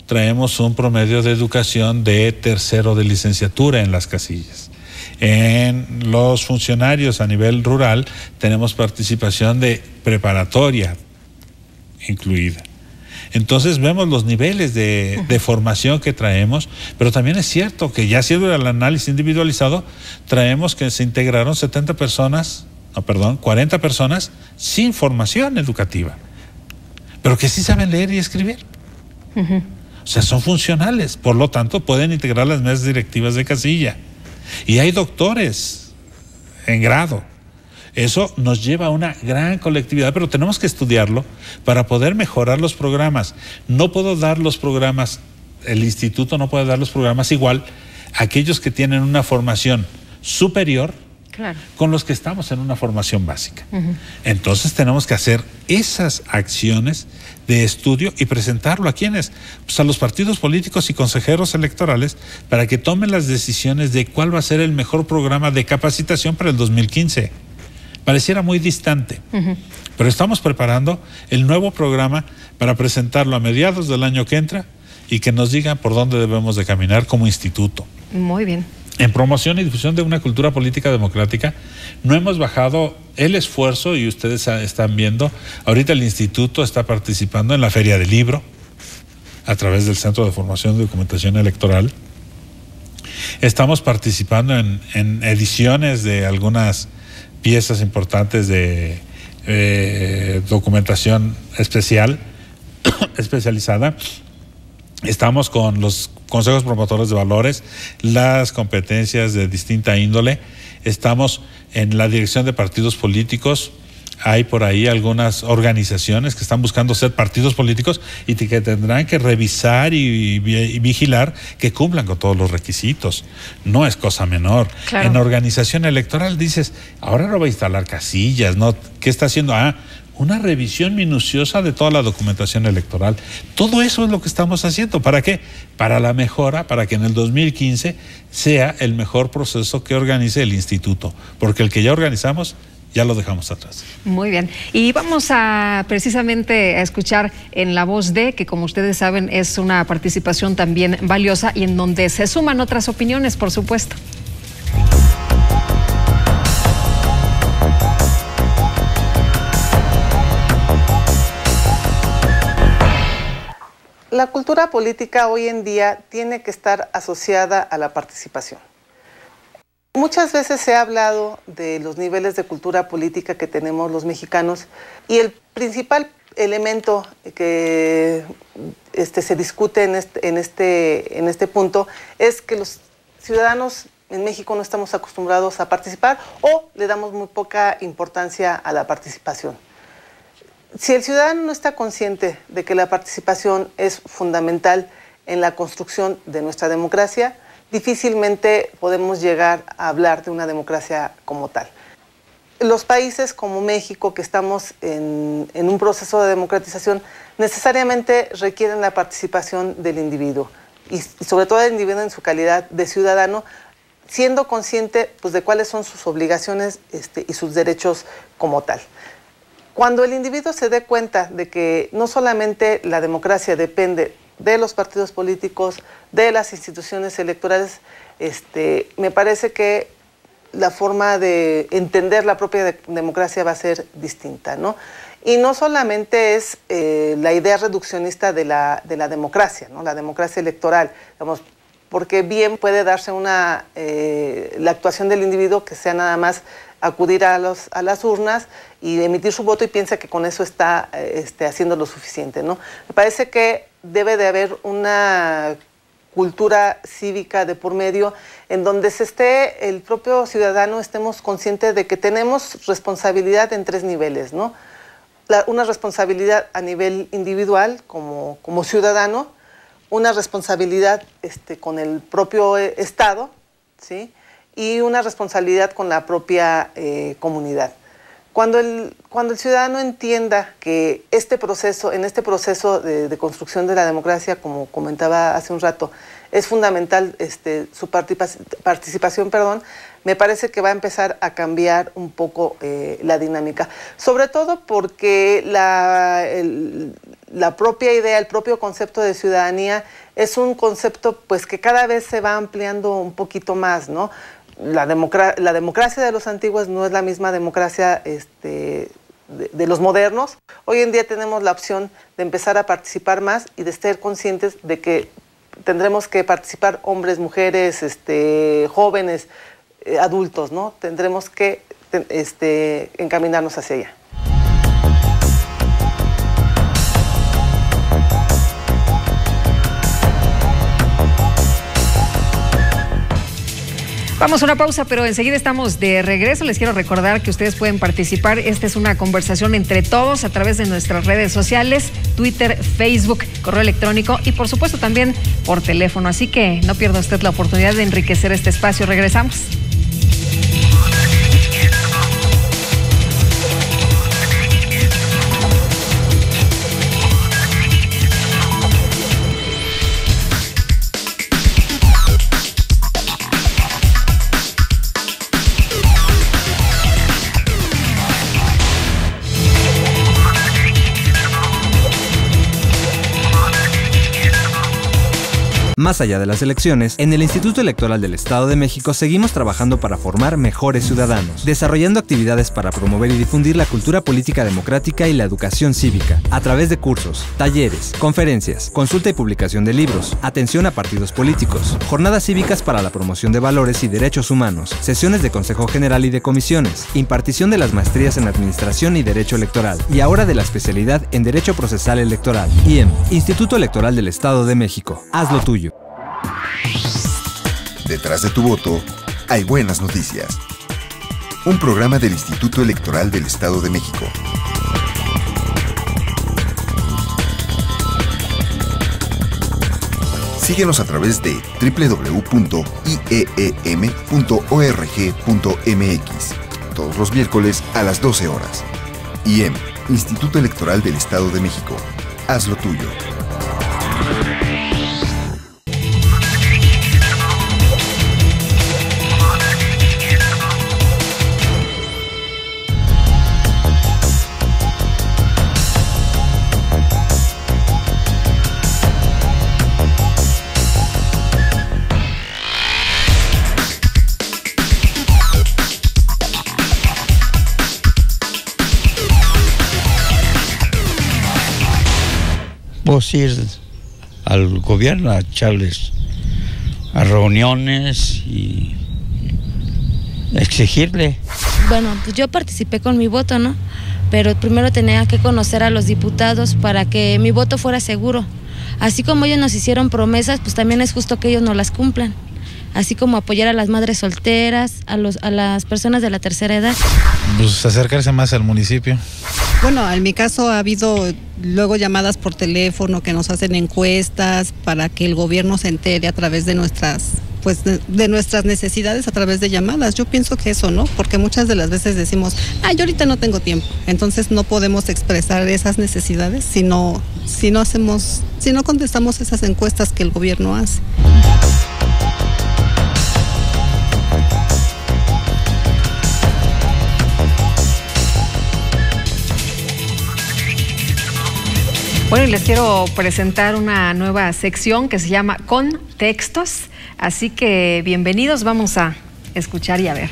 traemos un promedio de educación de tercero de licenciatura en las casillas. En los funcionarios a nivel rural tenemos participación de preparatoria incluida. Entonces vemos los niveles de formación que traemos, pero también es cierto que ya haciendo el análisis individualizado, traemos que se integraron 40 personas sin formación educativa, pero que sí saben leer y escribir. O sea, son funcionales, por lo tanto pueden integrar las mesas directivas de casilla. Y hay doctores en grado. Eso nos lleva a una gran colectividad, pero tenemos que estudiarlo para poder mejorar los programas. No puedo dar los programas, el instituto no puede dar los programas igual a aquellos que tienen una formación superior, claro, con los que estamos en una formación básica. Entonces tenemos que hacer esas acciones de estudio y presentarlo a quienes, pues a los partidos políticos y consejeros electorales, para que tomen las decisiones de cuál va a ser el mejor programa de capacitación para el 2015. Pareciera muy distante, pero estamos preparando el nuevo programa para presentarlo a mediados del año que entra y que nos digan por dónde debemos de caminar como instituto. Muy bien. En promoción y difusión de una cultura política democrática, no hemos bajado el esfuerzo, y ustedes están viendo, ahorita el instituto está participando en la Feria del Libro a través del Centro de Formación y Documentación Electoral. Estamos participando en ediciones de algunas piezas importantes de documentación especializada. Estamos con los consejos promotores de valores, las competencias de distinta índole. Estamos en la dirección de partidos políticos. Hay por ahí algunas organizaciones que están buscando ser partidos políticos y que tendrán que revisar y vigilar que cumplan con todos los requisitos. No es cosa menor. Claro. En organización electoral dices, ahora no va a instalar casillas, ¿no? ¿Qué está haciendo? Una revisión minuciosa de toda la documentación electoral. Todo eso es lo que estamos haciendo. ¿Para qué? Para la mejora, para que en el 2015 sea el mejor proceso que organice el instituto. Porque el que ya organizamos, ya lo dejamos atrás. Muy bien. Y vamos precisamente a escuchar en la voz de, que como ustedes saben es una participación también valiosa y en donde se suman otras opiniones, por supuesto. La cultura política hoy en día tiene que estar asociada a la participación. Muchas veces se ha hablado de los niveles de cultura política que tenemos los mexicanos y el principal elemento que se discute en este punto es que los ciudadanos en México no estamos acostumbrados a participar o le damos muy poca importancia a la participación. Si el ciudadano no está consciente de que la participación es fundamental en la construcción de nuestra democracia, difícilmente podemos llegar a hablar de una democracia como tal. Los países como México, que estamos en un proceso de democratización, necesariamente requieren la participación del individuo y sobre todo del individuo en su calidad de ciudadano, siendo consciente pues, de cuáles son sus obligaciones y sus derechos como tal. Cuando el individuo se dé cuenta de que no solamente la democracia depende de los partidos políticos, de las instituciones electorales, me parece que la forma de entender la propia democracia va a ser distinta, ¿no? Y no solamente es la idea reduccionista de la democracia, ¿no? La democracia electoral, digamos, porque bien puede darse la actuación del individuo que sea nada más acudir a las urnas y emitir su voto y piensa que con eso está haciendo lo suficiente, ¿no? Me parece que debe de haber una cultura cívica de por medio en donde el propio ciudadano estemos conscientes de que tenemos responsabilidad en 3 niveles, ¿no? Una responsabilidad a nivel individual como ciudadano, una responsabilidad con el propio Estado, ¿sí? Y una responsabilidad con la propia comunidad. Cuando el ciudadano entienda que en este proceso de construcción de la democracia, como comentaba hace un rato, es fundamental su participación, me parece que va a empezar a cambiar un poco la dinámica. Sobre todo porque la propia idea, el propio concepto de ciudadanía es un concepto pues, que cada vez se va ampliando un poquito más, ¿no? La democracia de los antiguos no es la misma democracia de los modernos. Hoy en día tenemos la opción de empezar a participar más y de estar conscientes de que tendremos que participar hombres, mujeres, jóvenes, adultos, ¿no? Tendremos que encaminarnos hacia allá. Vamos a una pausa, pero enseguida estamos de regreso. Les quiero recordar que ustedes pueden participar. Esta es una conversación entre todos a través de nuestras redes sociales, Twitter, Facebook, correo electrónico y por supuesto también por teléfono. Así que no pierda usted la oportunidad de enriquecer este espacio. Regresamos. Más allá de las elecciones, en el Instituto Electoral del Estado de México seguimos trabajando para formar mejores ciudadanos, desarrollando actividades para promover y difundir la cultura política democrática y la educación cívica, a través de cursos, talleres, conferencias, consulta y publicación de libros, atención a partidos políticos, jornadas cívicas para la promoción de valores y derechos humanos, sesiones de Consejo General y de comisiones, impartición de las maestrías en Administración y Derecho Electoral, y ahora de la especialidad en Derecho Procesal Electoral. IEM, Instituto Electoral del Estado de México. Haz lo tuyo. Detrás de tu voto hay buenas noticias. Un programa del Instituto Electoral del Estado de México. Síguenos a través de www.ieem.org.mx todos los miércoles a las 12 horas. IEM, Instituto Electoral del Estado de México. Haz lo tuyo. Pues ir al gobierno a echarles a reuniones y exigirle. Bueno, pues yo participé con mi voto, ¿no? Pero primero tenía que conocer a los diputados para que mi voto fuera seguro. Así como ellos nos hicieron promesas, pues también es justo que ellos nos las cumplan. Así como apoyar a las madres solteras, a las personas de la tercera edad. Pues acercarse más al municipio. Bueno, en mi caso ha habido luego llamadas por teléfono que nos hacen encuestas para que el gobierno se entere a través de nuestras necesidades a través de llamadas. Yo pienso que eso, ¿no? Porque muchas de las veces decimos, yo ahorita no tengo tiempo. Entonces no podemos expresar esas necesidades si no contestamos esas encuestas que el gobierno hace. Bueno, y les quiero presentar una nueva sección que se llama Contextos, así que bienvenidos, vamos a escuchar y a ver.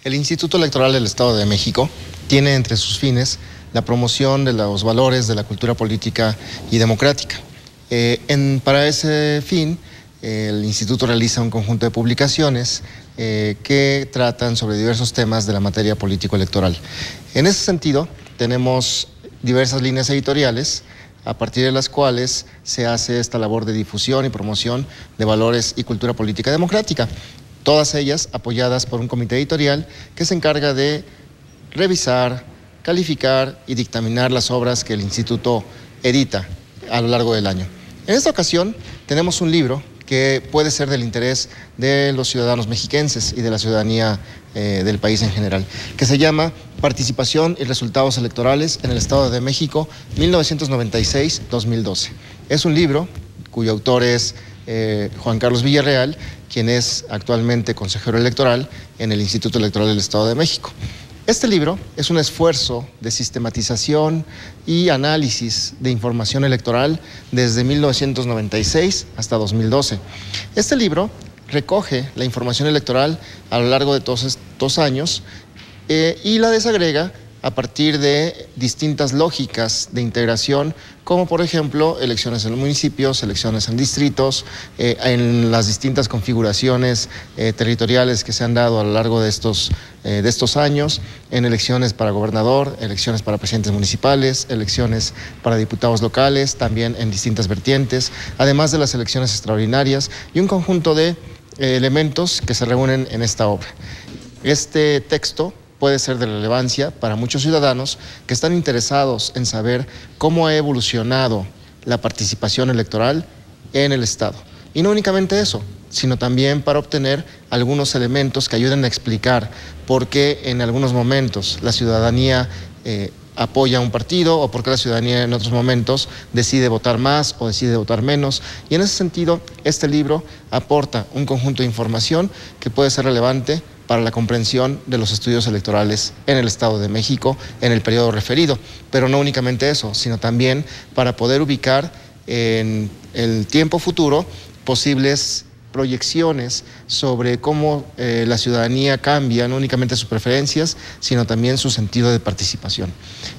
El Instituto Electoral del Estado de México tiene entre sus fines la promoción de los valores de la cultura política y democrática. Para ese fin, el Instituto realiza un conjunto de publicaciones que tratan sobre diversos temas de la materia político-electoral. En ese sentido, tenemos diversas líneas editoriales a partir de las cuales se hace esta labor de difusión y promoción de valores y cultura política democrática. Todas ellas apoyadas por un comité editorial que se encarga de revisar, calificar y dictaminar las obras que el Instituto edita a lo largo del año. En esta ocasión tenemos un libro que puede ser del interés de los ciudadanos mexiquenses y de la ciudadanía del país en general, que se llama Participación y Resultados Electorales en el Estado de México 1996-2012. Es un libro cuyo autor es Juan Carlos Villarreal, quien es actualmente consejero electoral en el Instituto Electoral del Estado de México. Este libro es un esfuerzo de sistematización y análisis de información electoral desde 1996 hasta 2012. Este libro recoge la información electoral a lo largo de todos estos años y la desagrega a partir de distintas lógicas de integración, como por ejemplo elecciones en los municipios, elecciones en distritos, en las distintas configuraciones territoriales que se han dado a lo largo de estos años, en elecciones para gobernador, elecciones para presidentes municipales, elecciones para diputados locales, también en distintas vertientes, además de las elecciones extraordinarias y un conjunto de elementos que se reúnen en esta obra. Este texto puede ser de relevancia para muchos ciudadanos que están interesados en saber cómo ha evolucionado la participación electoral en el Estado. Y no únicamente eso, sino también para obtener algunos elementos que ayuden a explicar por qué en algunos momentos la ciudadanía apoya a un partido o por qué la ciudadanía en otros momentos decide votar más o decide votar menos. Y en ese sentido, este libro aporta un conjunto de información que puede ser relevante para la comprensión de los estudios electorales en el Estado de México en el periodo referido. Pero no únicamente eso, sino también para poder ubicar en el tiempo futuro posibles proyecciones sobre cómo la ciudadanía cambia, no únicamente sus preferencias, sino también su sentido de participación.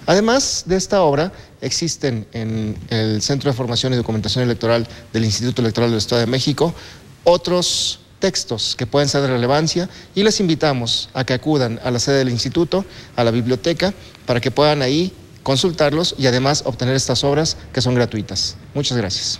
Además de esta obra, existen en el Centro de Formación y Documentación Electoral del Instituto Electoral del Estado de México otros textos que pueden ser de relevancia y les invitamos a que acudan a la sede del instituto, a la biblioteca, para que puedan ahí consultarlos y además obtener estas obras que son gratuitas. Muchas gracias.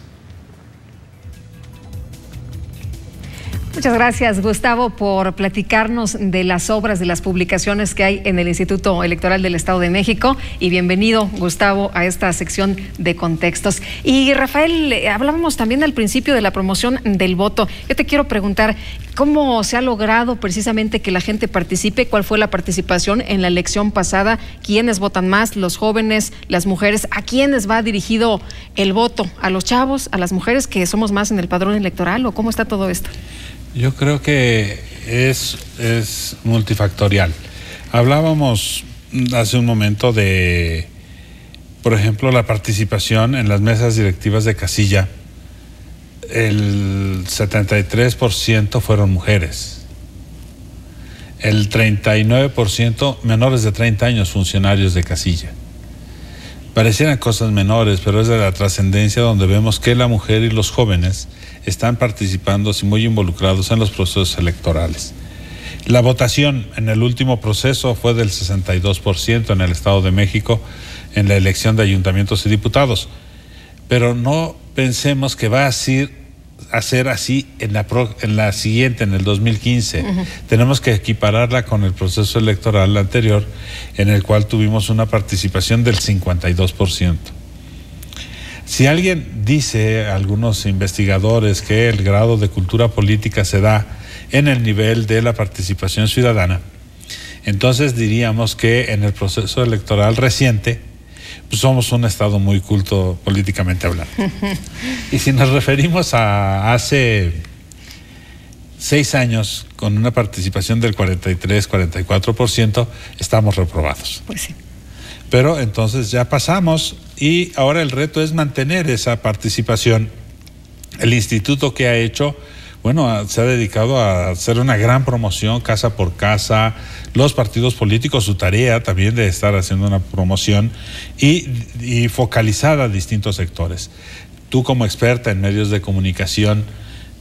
Muchas gracias, Gustavo, por platicarnos de las obras, de las publicaciones que hay en el Instituto Electoral del Estado de México. Y bienvenido, Gustavo, a esta sección de contextos. Y Rafael, hablábamos también al principio de la promoción del voto. Yo te quiero preguntar, ¿cómo se ha logrado precisamente que la gente participe? ¿Cuál fue la participación en la elección pasada? ¿Quiénes votan más? ¿Los jóvenes, las mujeres? ¿A quiénes va dirigido el voto? ¿A los chavos, a las mujeres que somos más en el padrón electoral? ¿O cómo está todo esto? Yo creo que es multifactorial. Hablábamos hace un momento de, por ejemplo, la participación en las mesas directivas de casilla el 73% fueron mujeres. El 39% menores de 30 años, funcionarios de casilla. Parecieran cosas menores, pero es de la trascendencia donde vemos que la mujer y los jóvenes están participando y muy involucrados en los procesos electorales. La votación en el último proceso fue del 62% en el Estado de México en la elección de ayuntamientos y diputados, pero no pensemos que va a ser así en la siguiente, en el 2015. Tenemos que equipararla con el proceso electoral anterior, en el cual tuvimos una participación del 52%. Si alguien dice, algunos investigadores, que el grado de cultura política se da en el nivel de la participación ciudadana, entonces diríamos que en el proceso electoral reciente pues somos un estado muy culto políticamente hablando. Y si nos referimos a hace 6 años, con una participación del 43-44%, estamos reprobados. Pues sí. Pero entonces ya pasamos y ahora el reto es mantener esa participación. El instituto que ha hecho, bueno, se ha dedicado a hacer una gran promoción casa por casa, los partidos políticos, su tarea también de estar haciendo una promoción y focalizada a distintos sectores. Tú como experta en medios de comunicación,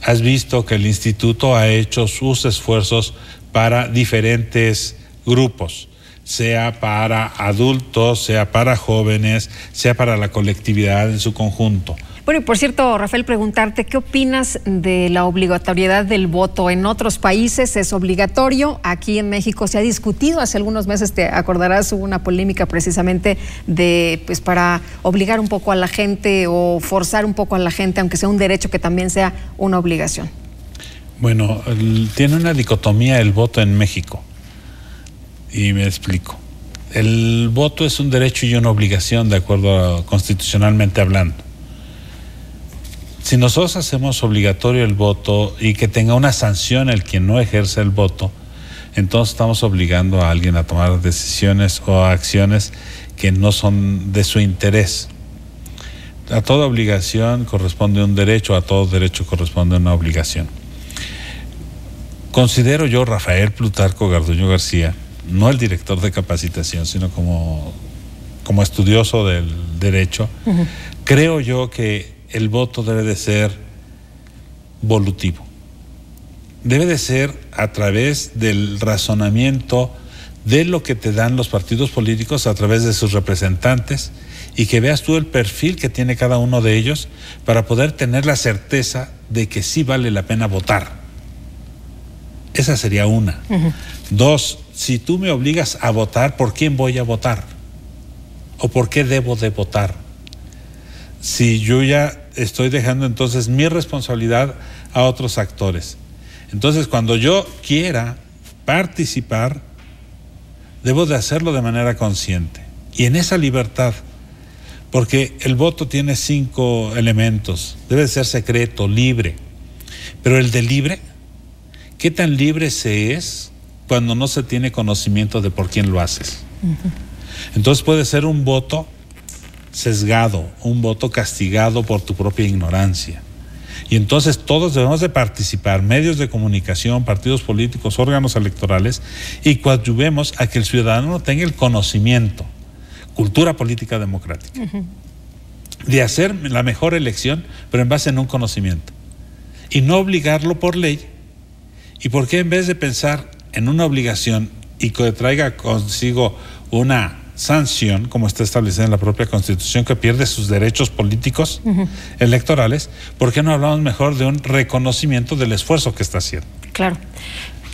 has visto que el instituto ha hecho sus esfuerzos para diferentes grupos, sea para adultos, sea para jóvenes, sea para la colectividad en su conjunto. Bueno, y por cierto, Rafael, preguntarte, ¿qué opinas de la obligatoriedad del voto? En otros países es obligatorio, aquí en México se ha discutido, hace algunos meses, te acordarás, hubo una polémica precisamente de, pues, para obligar un poco a la gente o forzar un poco a la gente, aunque sea un derecho, que también sea una obligación. Bueno, tiene una dicotomía el voto en México, y me explico. El voto es un derecho y una obligación, de acuerdo constitucionalmente hablando. Si nosotros hacemos obligatorio el voto y que tenga una sanción el quien no ejerce el voto, entonces estamos obligando a alguien a tomar decisiones o acciones que no son de su interés. A toda obligación corresponde un derecho, a todo derecho corresponde una obligación. Considero yo, Rafael Plutarco Garduño García, no el director de capacitación, sino como estudioso del derecho, creo yo que el voto debe de ser volutivo. Debe de ser a través del razonamiento de lo que te dan los partidos políticos a través de sus representantes, y que veas tú el perfil que tiene cada uno de ellos para poder tener la certeza de que sí vale la pena votar. Esa sería una. 2, si tú me obligas a votar, ¿por quién voy a votar? ¿O por qué debo de votar? Si yo ya estoy dejando entonces mi responsabilidad a otros actores. Entonces, cuando yo quiera participar, debo de hacerlo de manera consciente y en esa libertad, porque el voto tiene 5 elementos. Debe de ser secreto, libre. Pero el de libre, ¿qué tan libre se es cuando no se tiene conocimiento de por quién lo haces? Entonces puede ser un voto sesgado, un voto castigado por tu propia ignorancia. Y entonces todos debemos de participar, medios de comunicación, partidos políticos, órganos electorales, y coadyuvemos a que el ciudadano tenga el conocimiento, cultura política democrática, de hacer la mejor elección, pero en base en un conocimiento, y no obligarlo por ley. ¿Y por qué en vez de pensar en una obligación y que traiga consigo una sanción, como está establecida en la propia Constitución, que pierde sus derechos políticos electorales, ¿por qué no hablamos mejor de un reconocimiento del esfuerzo que está haciendo? Claro.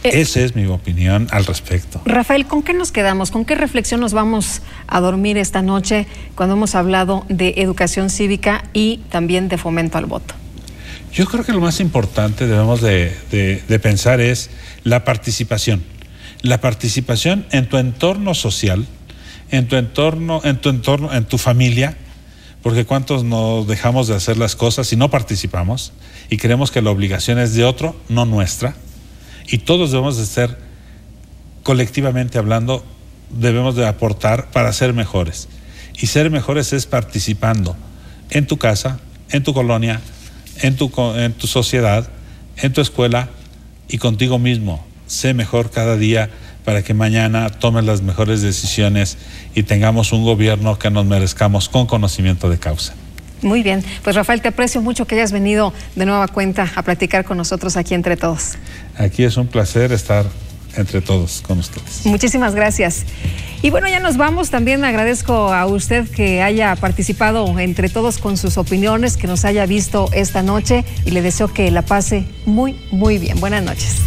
Esa es mi opinión al respecto. Rafael, ¿con qué nos quedamos? ¿Con qué reflexión nos vamos a dormir esta noche cuando hemos hablado de educación cívica y también de fomento al voto? Yo creo que lo más importante debemos de pensar es la participación. La participación en tu entorno social, en tu familia, porque cuántos nos dejamos de hacer las cosas y no participamos y creemos que la obligación es de otro, no nuestra, y todos debemos de ser, colectivamente hablando, debemos de aportar para ser mejores, y ser mejores es participando en tu casa, en tu colonia, en tu sociedad, en tu escuela y contigo mismo. Sé mejor cada día para que mañana tomes las mejores decisiones y tengamos un gobierno que nos merezcamos con conocimiento de causa. Muy bien, pues Rafael, te aprecio mucho que hayas venido de nueva cuenta a platicar con nosotros aquí Entre Todos. Aquí es un placer estar entre todos con ustedes. Muchísimas gracias. Y bueno, ya nos vamos. También agradezco a usted que haya participado entre todos con sus opiniones, que nos haya visto esta noche y le deseo que la pase muy, muy bien. Buenas noches.